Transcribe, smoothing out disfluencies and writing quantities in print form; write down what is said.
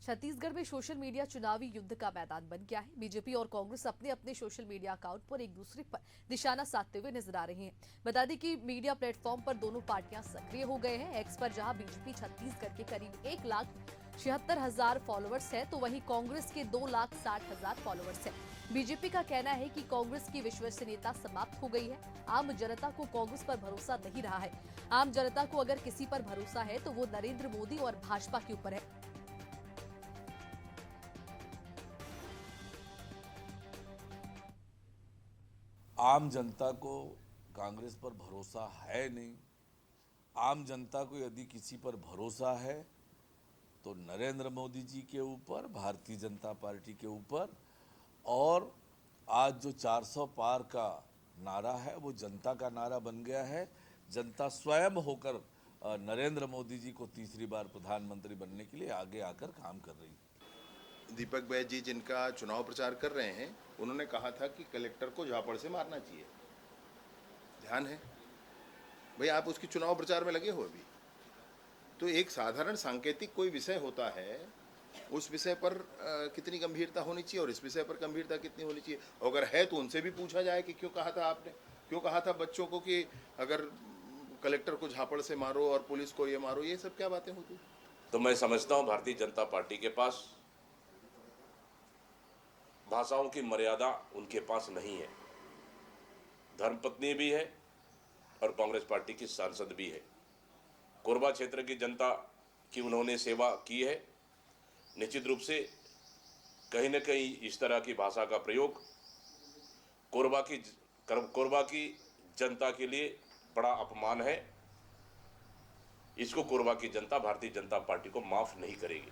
छत्तीसगढ़ में social media चुनावी युद्ध का मैदान बन गया है। बीजेपी और कांग्रेस अपने अपने सोशल मीडिया अकाउंट पर एक दूसरे पर निशाना साधते हुए नजर आ रहे हैं। बता दें कि मीडिया प्लेटफॉर्म पर दोनों पार्टियां सक्रिय हो गए हैं। एक्स पर जहां बीजेपी छत्तीसगढ़ के करीब 1,76,000 फॉलोअर्स है, तो वहीं कांग्रेस के 2,60,000 फॉलोअर्स है। बीजेपी का कहना है कि कांग्रेस की विश्वसनीयता समाप्त हो गई है। आम जनता को कांग्रेस पर भरोसा नहीं रहा है। आम जनता को अगर किसी पर भरोसा है तो वो नरेंद्र मोदी और भाजपा के ऊपर है। आम जनता को कांग्रेस पर भरोसा है नहीं। आम जनता को यदि किसी पर भरोसा है तो नरेंद्र मोदी जी के ऊपर, भारतीय जनता पार्टी के ऊपर। और आज जो 400 पार का नारा है वो जनता का नारा बन गया है। जनता स्वयं होकर नरेंद्र मोदी जी को तीसरी बार प्रधानमंत्री बनने के लिए आगे आकर काम कर रही है। दीपक बैज जी जिनका चुनाव प्रचार कर रहे हैं, उन्होंने कहा था कि कलेक्टर को झापड़ से मारना चाहिए। ध्यान है भाई, आप उसकी चुनाव प्रचार में लगे हो अभी। तो एक साधारण सांकेतिक कोई विषय होता है, उस विषय पर कितनी गंभीरता होनी चाहिए और इस विषय पर गंभीरता कितनी होनी चाहिए। अगर है तो उनसे भी पूछा जाए कि क्यों कहा था आपने, क्यों कहा था बच्चों को कि अगर कलेक्टर को झापड़ से मारो और पुलिस को ये मारो, ये सब क्या बातें होती। तो मैं समझता हूं भारतीय जनता पार्टी के पास भाषाओं की मर्यादा उनके पास नहीं है। धर्मपत्नी भी है और कांग्रेस पार्टी की सांसद भी है। कोरबा क्षेत्र की जनता की उन्होंने सेवा की है। निश्चित रूप से कहीं न कहीं इस तरह की भाषा का प्रयोग कोरबा की जनता के लिए बड़ा अपमान है। इसको कोरबा की जनता भारतीय जनता पार्टी को माफ नहीं करेगी।